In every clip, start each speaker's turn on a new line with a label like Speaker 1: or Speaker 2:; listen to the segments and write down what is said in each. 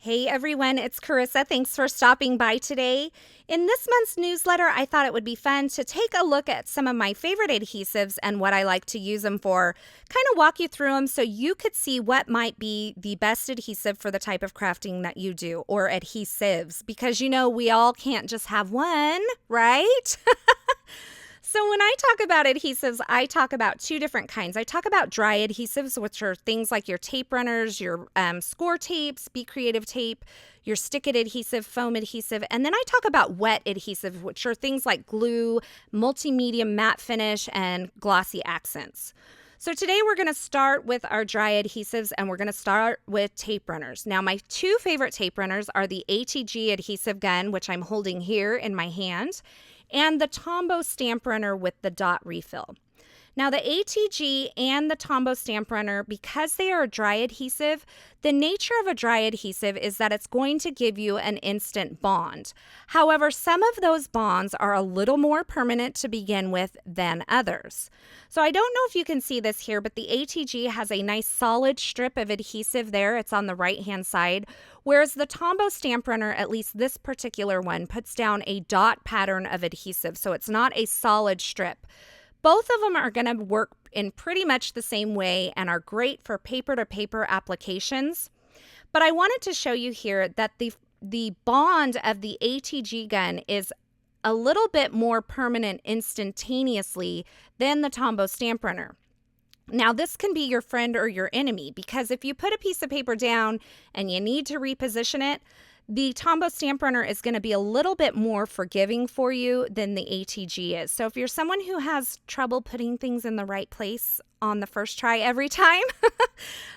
Speaker 1: Hey everyone, it's Carissa. Thanks for stopping by today. In this month's newsletter, I thought it would be fun to take a look at some of my favorite adhesives and what I like to use them for, kind of walk you through them so you could see what might be the best adhesive for the type of crafting that you do, or adhesives, because we all can't just have one, right? So when I talk about adhesives, I talk about two different kinds. I talk about dry adhesives, which are things like your tape runners, your score tapes, Be Creative tape, your stick-it adhesive, foam adhesive, and then I talk about wet adhesive, which are things like glue, multi-medium matte finish, and glossy accents. So today we're going to start with our dry adhesives, and we're going to start with tape runners. Now, my two favorite tape runners are the ATG adhesive gun, which I'm holding here in my hand, and the Tombow stamp runner with the dot refill. Now, the ATG and the Tombow stamp runner, because they are a dry adhesive, the nature of a dry adhesive is that it's going to give you an instant bond. However, some of those bonds are a little more permanent to begin with than others. So I don't know if you can see this here, but the ATG has a nice solid strip of adhesive there. It's on the right-hand side, whereas the Tombow stamp runner, at least this particular one, puts down a dot pattern of adhesive, so it's not a solid strip. Both of them are going to work in pretty much the same way and are great for paper-to-paper applications. But I wanted to show you here that the bond of the ATG gun is a little bit more permanent instantaneously than the Tombow stamp runner. Now, this can be your friend or your enemy, because if you put a piece of paper down and you need to reposition it, the Tombow stamp runner is going to be a little bit more forgiving for you than the ATG is. So if you're someone who has trouble putting things in the right place on the first try every time,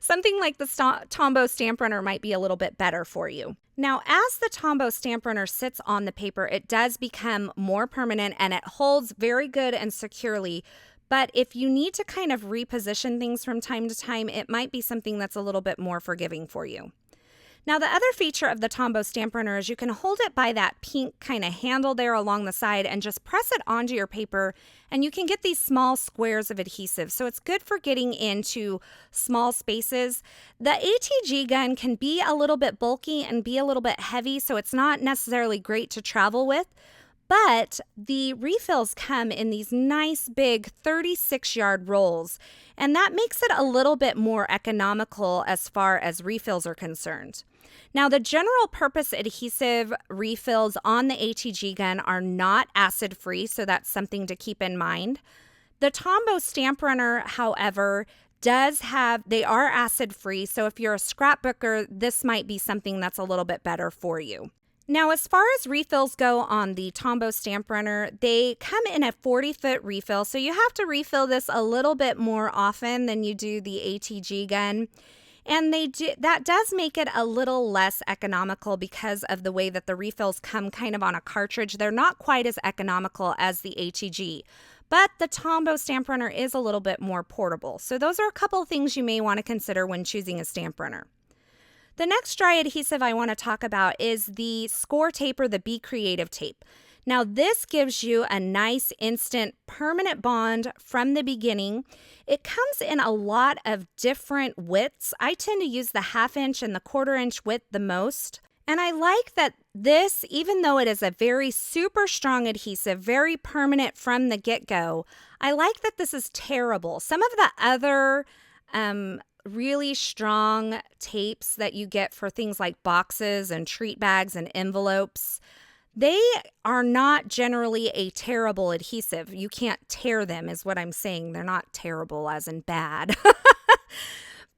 Speaker 1: something like the Tombow stamp runner might be a little bit better for you. Now, as the Tombow stamp runner sits on the paper, it does become more permanent and it holds very good and securely. But if you need to kind of reposition things from time to time, it might be something that's a little bit more forgiving for you. Now, the other feature of the Tombow stamp runner is you can hold it by that pink kind of handle there along the side and just press it onto your paper, and you can get these small squares of adhesive. So it's good for getting into small spaces. The ATG gun can be a little bit bulky and be a little bit heavy, so it's not necessarily great to travel with. But the refills come in these nice big 36-yard rolls, and that makes it a little bit more economical as far as refills are concerned. Now, the general purpose adhesive refills on the ATG gun are not acid-free, so that's something to keep in mind. The Tombow stamp runner, however, they are acid-free, so if you're a scrapbooker, this might be something that's a little bit better for you. Now, as far as refills go on the Tombow stamp runner, they come in a 40-foot refill, so you have to refill this a little bit more often than you do the ATG gun. And that does make it a little less economical because of the way that the refills come kind of on a cartridge. They're not quite as economical as the ATG, but the Tombow stamp runner is a little bit more portable. So those are a couple of things you may want to consider when choosing a stamp runner. The next dry adhesive I want to talk about is the score tape or the Be Creative tape. Now, this gives you a nice instant permanent bond from the beginning. It comes in a lot of different widths. I tend to use the 1/2 inch and the 1/4 inch width the most. And I like that this, even though it is a very super strong adhesive, very permanent from the get-go, I like that this is tearable. Some of the other really strong tapes that you get for things like boxes and treat bags and envelopes, they are not generally a tearable adhesive. You can't tear them is what I'm saying. They're not terrible as in bad.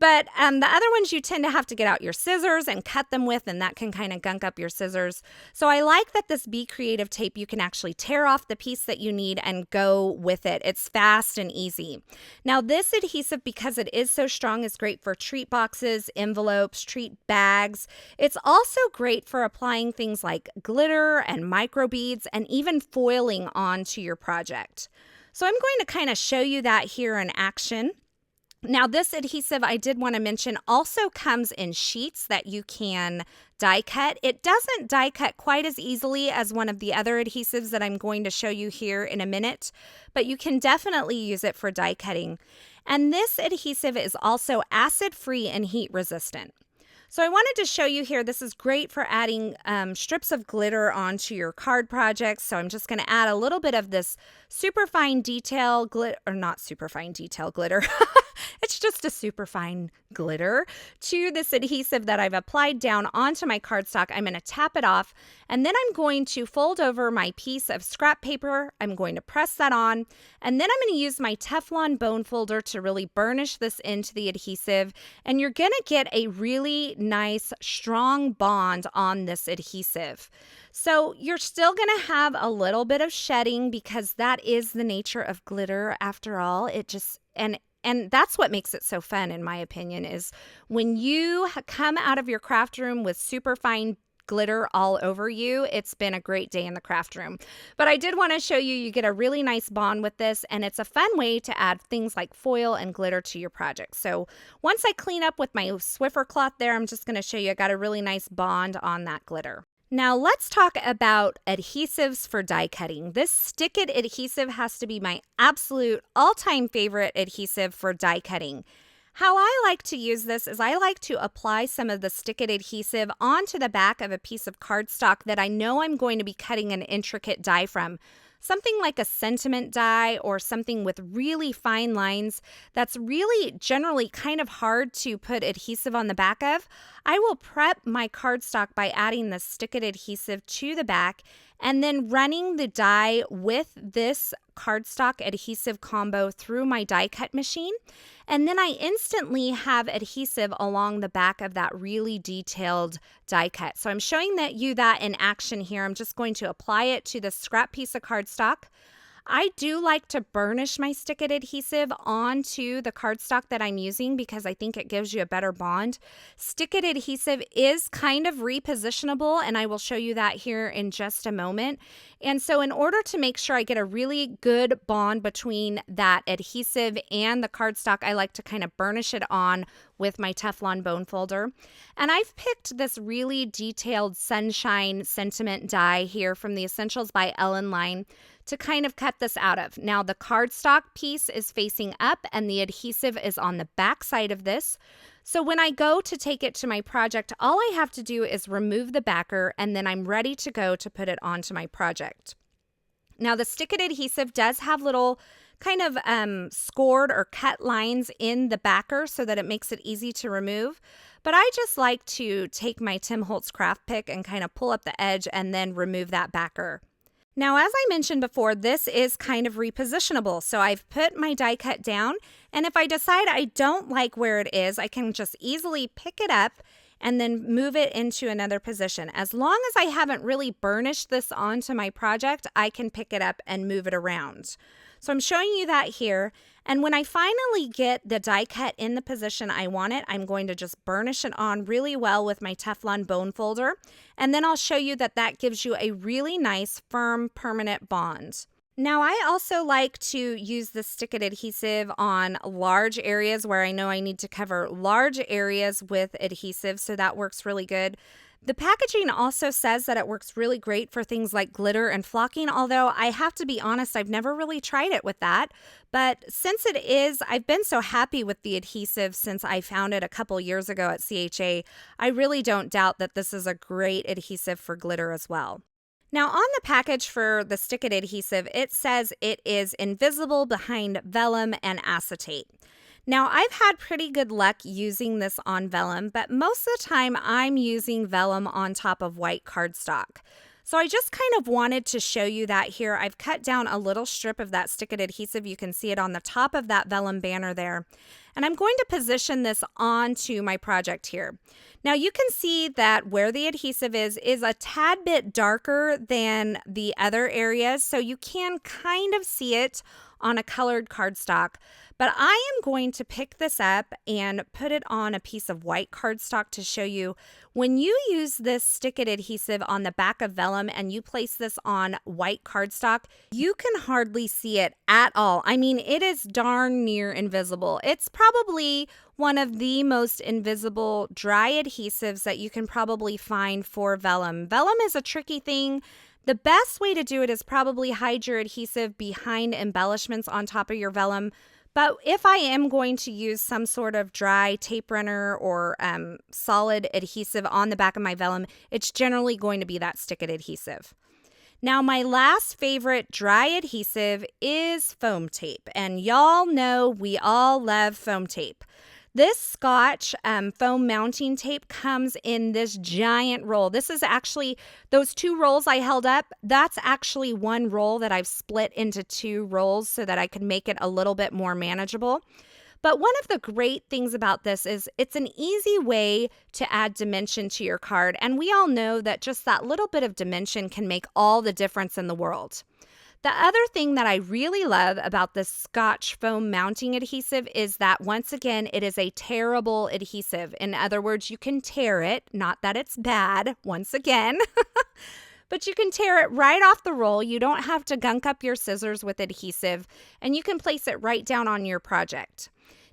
Speaker 1: But the other ones you tend to have to get out your scissors and cut them with, and that can kind of gunk up your scissors. So I like that this Be Creative tape, you can actually tear off the piece that you need and go with it. It's fast and easy. Now, this adhesive, because it is so strong, is great for treat boxes, envelopes, treat bags. It's also great for applying things like glitter and microbeads and even foiling onto your project. So I'm going to kind of show you that here in action. Now, this adhesive, I did want to mention, also comes in sheets that you can die cut. It doesn't die cut quite as easily as one of the other adhesives that I'm going to show you here in a minute, but you can definitely use it for die cutting. And this adhesive is also acid-free and heat resistant. So I wanted to show you here, this is great for adding strips of glitter onto your card projects. So I'm just going to add a little bit of this super fine detail glitter, or not super fine detail glitter. It's just a super fine glitter to this adhesive that I've applied down onto my cardstock. I'm going to tap it off, and then I'm going to fold over my piece of scrap paper. I'm going to press that on, and then I'm going to use my Teflon bone folder to really burnish this into the adhesive, and you're going to get a really nice, strong bond on this adhesive. So you're still going to have a little bit of shedding because that is the nature of glitter after all. And that's what makes it so fun, in my opinion, is when you come out of your craft room with super fine glitter all over you, it's been a great day in the craft room. But I did want to show you, you get a really nice bond with this, and it's a fun way to add things like foil and glitter to your project. So once I clean up with my Swiffer cloth there, I'm just going to show you I got a really nice bond on that glitter. Now let's talk about adhesives for die cutting. This Stick-It adhesive has to be my absolute all-time favorite adhesive for die cutting. How I like to use this is I like to apply some of the Stick-It adhesive onto the back of a piece of cardstock that I know I'm going to be cutting an intricate die from. Something like a sentiment die or something with really fine lines that's really generally kind of hard to put adhesive on the back of. I will prep my cardstock by adding the Stick-It adhesive to the back and then running the die with this cardstock adhesive combo through my die cut machine. And then I instantly have adhesive along the back of that really detailed die cut. So I'm showing you that in action here. I'm just going to apply it to the scrap piece of cardstock. I do like to burnish my Stick-It adhesive onto the cardstock that I'm using because I think it gives you a better bond. Stick-It adhesive is kind of repositionable, and I will show you that here in just a moment. And so in order to make sure I get a really good bond between that adhesive and the cardstock, I like to kind of burnish it on with my Teflon bone folder. And I've picked this really detailed sunshine sentiment die here from the Essentials by Ellen line to kind of cut this out of. Now the cardstock piece is facing up and the adhesive is on the back side of this. So when I go to take it to my project, all I have to do is remove the backer and then I'm ready to go to put it onto my project. Now the Stick-It adhesive does have little kind of scored or cut lines in the backer so that it makes it easy to remove. But I just like to take my Tim Holtz craft pick and kind of pull up the edge and then remove that backer. Now, as I mentioned before, this is kind of repositionable. So I've put my die cut down, and if I decide I don't like where it is, I can just easily pick it up and then move it into another position. As long as I haven't really burnished this onto my project, I can pick it up and move it around. So I'm showing you that here. And when I finally get the die cut in the position I want it, I'm going to just burnish it on really well with my Teflon bone folder. And then I'll show you that that gives you a really nice, firm, permanent bond. Now, I also like to use the Stick-It adhesive on large areas where I know I need to cover large areas with adhesive, so that works really good. The packaging also says that it works really great for things like glitter and flocking, although I have to be honest, I've never really tried it with that. But since it is, I've been so happy with the adhesive since I found it a couple years ago at CHA, I really don't doubt that this is a great adhesive for glitter as well. Now on the package for the Stick-It adhesive, it says it is invisible behind vellum and acetate. Now, I've had pretty good luck using this on vellum, but most of the time I'm using vellum on top of white cardstock. So I just kind of wanted to show you that here. I've cut down a little strip of that Stick-It adhesive. You can see it on the top of that vellum banner there. And I'm going to position this onto my project here. Now you can see that where the adhesive is a tad bit darker than the other areas, so you can kind of see it on a colored cardstock. But I am going to pick this up and put it on a piece of white cardstock to show you when you use this Stick-It adhesive on the back of vellum and you place this on white cardstock, you can hardly see it at all. I mean, it is darn near invisible. It's probably one of the most invisible dry adhesives that you can probably find for vellum. Vellum is a tricky thing. The best way to do it is probably hide your adhesive behind embellishments on top of your vellum. But if I am going to use some sort of dry tape runner or solid adhesive on the back of my vellum, it's generally going to be that stick-it adhesive. Now, my last favorite dry adhesive is foam tape, and y'all know we all love foam tape. This Scotch foam mounting tape comes in this giant roll. This is actually, those 2 rolls I held up, that's actually 1 roll that I've split into 2 rolls so that I could make it a little bit more manageable. But one of the great things about this is it's an easy way to add dimension to your card. And we all know that just that little bit of dimension can make all the difference in the world. The other thing that I really love about this Scotch foam mounting adhesive is that, once again, it is a tearable adhesive. In other words, you can tear it, not that it's bad, once again, but you can tear it right off the roll. You don't have to gunk up your scissors with adhesive, and you can place it right down on your project.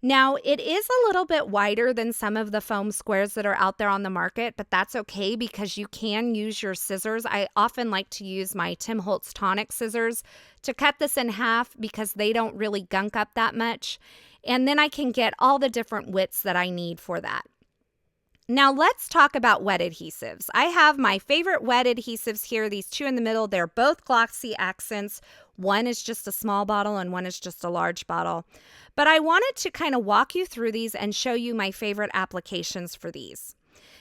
Speaker 1: Now, it is a little bit wider than some of the foam squares that are out there on the market, but that's okay because you can use your scissors. I often like to use my Tim Holtz tonic scissors to cut this in half because they don't really gunk up that much. And then I can get all the different widths that I need for that. Now let's talk about wet adhesives. I have my favorite wet adhesives here, these 2 in the middle. They're both glossy accents. One is just a small bottle and one is just a large bottle. But I wanted to kind of walk you through these and show you my favorite applications for these.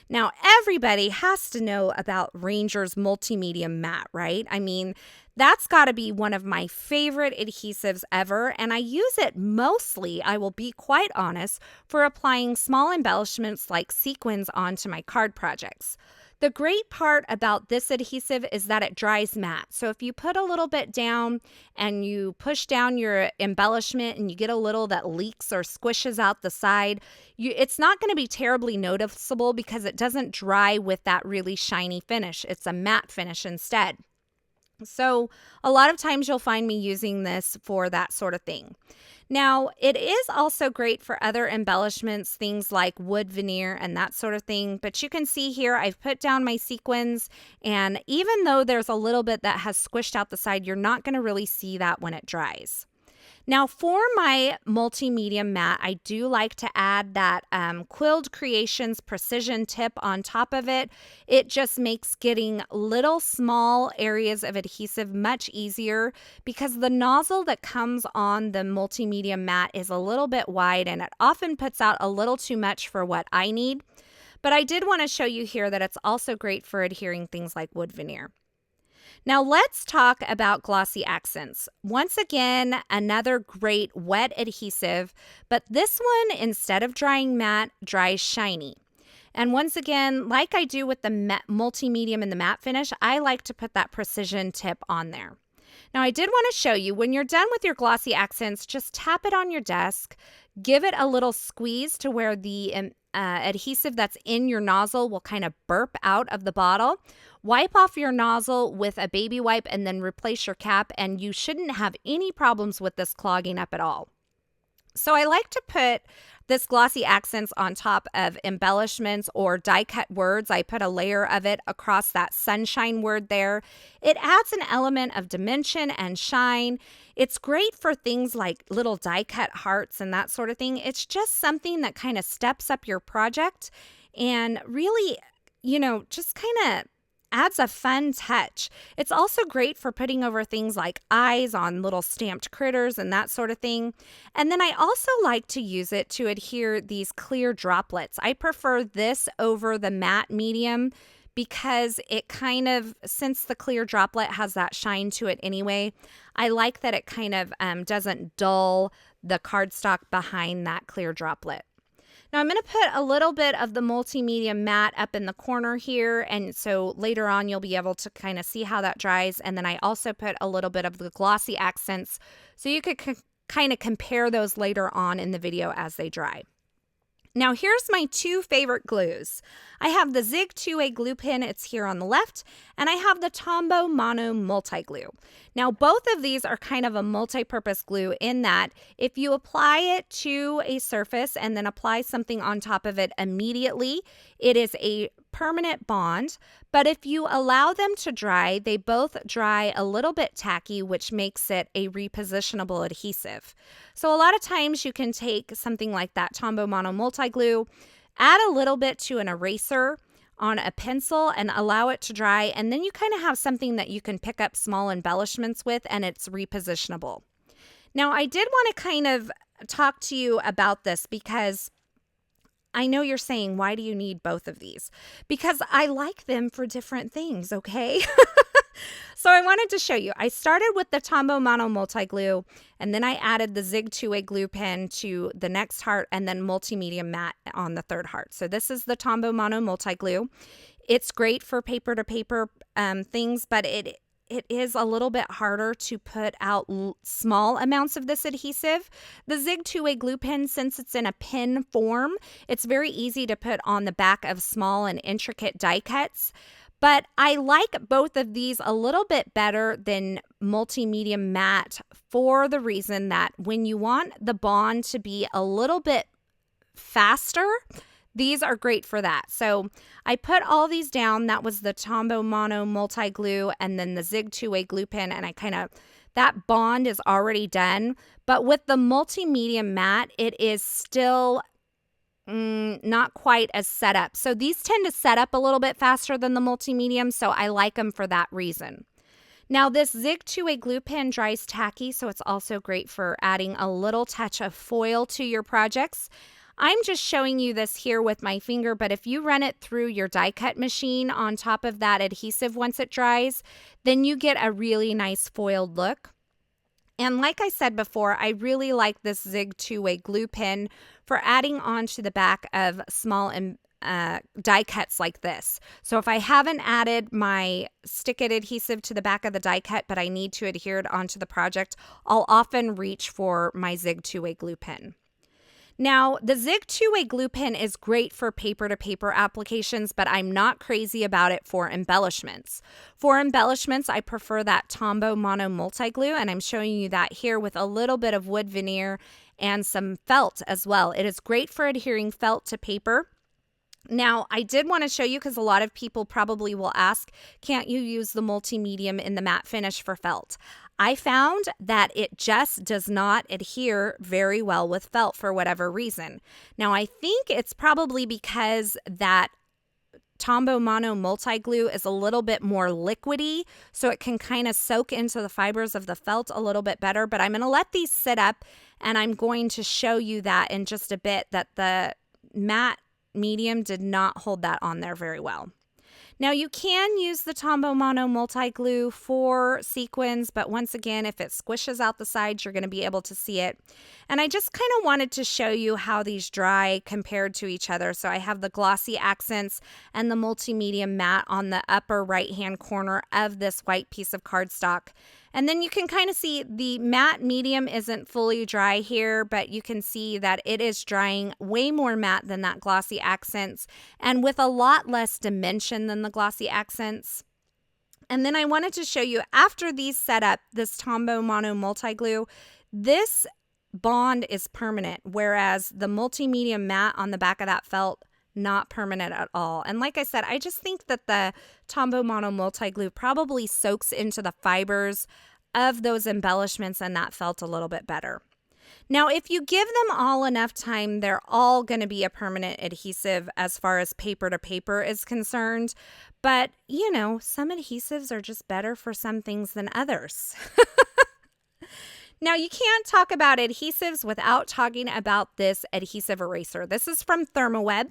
Speaker 1: Now, everybody has to know about Ranger's Multimedia Matte, right? I mean, that's got to be one of my favorite adhesives ever, and I use it mostly, I will be quite honest, for applying small embellishments like sequins onto my card projects. The great part about this adhesive is that it dries matte. So if you put a little bit down and you push down your embellishment and you get a little that leaks or squishes out the side, it's not going to be terribly noticeable because it doesn't dry with that really shiny finish. It's a matte finish instead. So a lot of times you'll find me using this for that sort of thing. Now, it is also great for other embellishments, things like wood veneer and that sort of thing. But you can see here, I've put down my sequins, and even though there's a little bit that has squished out the side, you're not going to really see that when it dries. Now, for my multimedia matte, I do like to add that Quilled Creations precision tip on top of it. It just makes getting little small areas of adhesive much easier because the nozzle that comes on the multimedia matte is a little bit wide and it often puts out a little too much for what I need. But I did want to show you here that it's also great for adhering things like wood veneer. Now let's talk about glossy accents. Once again, another great wet adhesive, but this one, instead of drying matte, dries shiny. And once again, like I do with the multi-medium and the matte finish, I like to put that precision tip on there. Now I did want to show you, when you're done with your glossy accents, just tap it on your desk, give it a little squeeze to where the adhesive that's in your nozzle will kind of burp out of the bottle. Wipe off your nozzle with a baby wipe and then replace your cap, and you shouldn't have any problems with this clogging up at all. So I like to put this glossy accents on top of embellishments or die-cut words. I put a layer of it across that sunshine word there. It adds an element of dimension and shine. It's great for things like little die-cut hearts and that sort of thing. It's just something that kind of steps up your project and really, just kind of adds a fun touch. It's also great for putting over things like eyes on little stamped critters and that sort of thing. And then I also like to use it to adhere these clear droplets. I prefer this over the matte medium because it kind of, since the clear droplet has that shine to it anyway, I like that it kind of doesn't dull the cardstock behind that clear droplet. Now I'm going to put a little bit of the multimedia matte up in the corner here, and so later on you'll be able to kind of see how that dries. And then I also put a little bit of the glossy accents so you could kind of compare those later on in the video as they dry. Now here's my 2 favorite glues. I have the Zig 2A glue pen, it's here on the left, and I have the Tombow Mono Multi-Glue. Now both of these are kind of a multi-purpose glue in that if you apply it to a surface and then apply something on top of it immediately, it is a permanent bond, but if you allow them to dry, they both dry a little bit tacky, which makes it a repositionable adhesive. So a lot of times you can take something like that Tombow Mono Multi-Glue, add a little bit to an eraser on a pencil and allow it to dry, and then you kind of have something that you can pick up small embellishments with, and it's repositionable. Now, I did want to kind of talk to you about this because I know you're saying, why do you need both of these? Because I like them for different things, okay? So I wanted to show you. I started with the Tombow Mono Multi-Glue, and then I added the Zig 2-way glue pen to the next heart, and then multimedia matte on the third heart. So this is the Tombow Mono Multi-Glue. It's great for paper-to-paper things, but it is a little bit harder to put out small amounts of this adhesive. The Zig 2-way glue pen, since it's in a pin form, it's very easy to put on the back of small and intricate die cuts. But I like both of these a little bit better than multimedia matte for the reason that when you want the bond to be a little bit faster, these are great for that. So I put all these down. That was the Tombow Mono Multi-Glue and then the Zig 2-way glue pen. And that bond is already done. But with the multimedia matte, it is still not quite as set up. So these tend to set up a little bit faster than the multi-medium, so I like them for that reason. Now this Zig 2-way glue pen dries tacky, so it's also great for adding a little touch of foil to your projects. I'm just showing you this here with my finger, but if you run it through your die cut machine on top of that adhesive once it dries, then you get a really nice foiled look. And like I said before, I really like this Zig 2-way glue pen for adding onto the back of small die cuts like this. So if I haven't added my stick it adhesive to the back of the die cut, but I need to adhere it onto the project, I'll often reach for my Zig 2-way glue pen. Now, the Zig 2-way glue pen is great for paper-to-paper applications, but I'm not crazy about it for embellishments. For embellishments, I prefer that Tombow Mono Multi-Glue, and I'm showing you that here with a little bit of wood veneer and some felt as well. It is great for adhering felt to paper. Now, I did want to show you because a lot of people probably will ask, can't you use the multi-medium in the matte finish for felt? I found that it just does not adhere very well with felt for whatever reason. Now, I think it's probably because that Tombow Mono Multi-Glue is a little bit more liquidy, so it can kind of soak into the fibers of the felt a little bit better. But I'm going to let these sit up, and I'm going to show you that in just a bit, that the matte medium did not hold that on there very well. Now you can use the Tombow Mono Multi-Glue for sequins, but once again, if it squishes out the sides, you're going to be able to see it. And I just kind of wanted to show you how these dry compared to each other. So I have the glossy accents and the multimedia matte on the upper right-hand corner of this white piece of cardstock. And then you can kind of see the matte medium isn't fully dry here, but you can see that it is drying way more matte than that glossy accents and with a lot less dimension than the glossy accents. And then I wanted to show you, after these set up, this Tombow Mono Multi-Glue, this bond is permanent, whereas the multimedia matte on the back of that felt, not permanent at all. And like I said, I just think that the Tombow Mono Multi-Glue probably soaks into the fibers of those embellishments and that felt a little bit better. Now, if you give them all enough time, they're all going to be a permanent adhesive as far as paper to paper is concerned. But, you know, some adhesives are just better for some things than others. Now, you can't talk about adhesives without talking about this adhesive eraser. This is from ThermoWeb,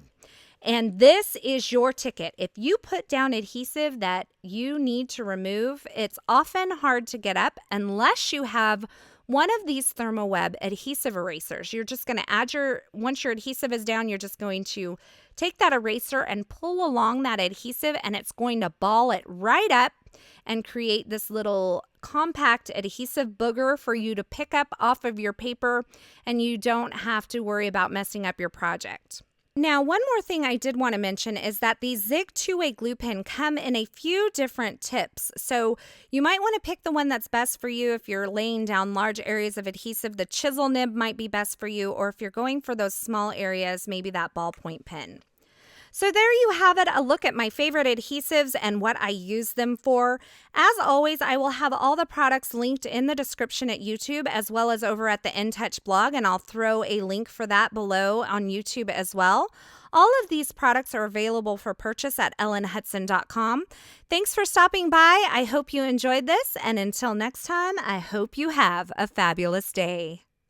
Speaker 1: and this is your ticket. If you put down adhesive that you need to remove, it's often hard to get up unless you have one of these ThermoWeb adhesive erasers. You're just going to add once your adhesive is down, you're just going to take that eraser and pull along that adhesive, and it's going to ball it right up and create this little compact adhesive booger for you to pick up off of your paper, and you don't have to worry about messing up your project. Now, one more thing I did want to mention is that these Zig 2-way glue pen come in a few different tips. So you might want to pick the one that's best for you. If you're laying down large areas of adhesive, the chisel nib might be best for you, or if you're going for those small areas, maybe that ballpoint pen. So there you have it, a look at my favorite adhesives and what I use them for. As always, I will have all the products linked in the description at YouTube as well as over at the InTouch blog, and I'll throw a link for that below on YouTube as well. All of these products are available for purchase at ellenhutson.com. Thanks for stopping by. I hope you enjoyed this, and until next time, I hope you have a fabulous day.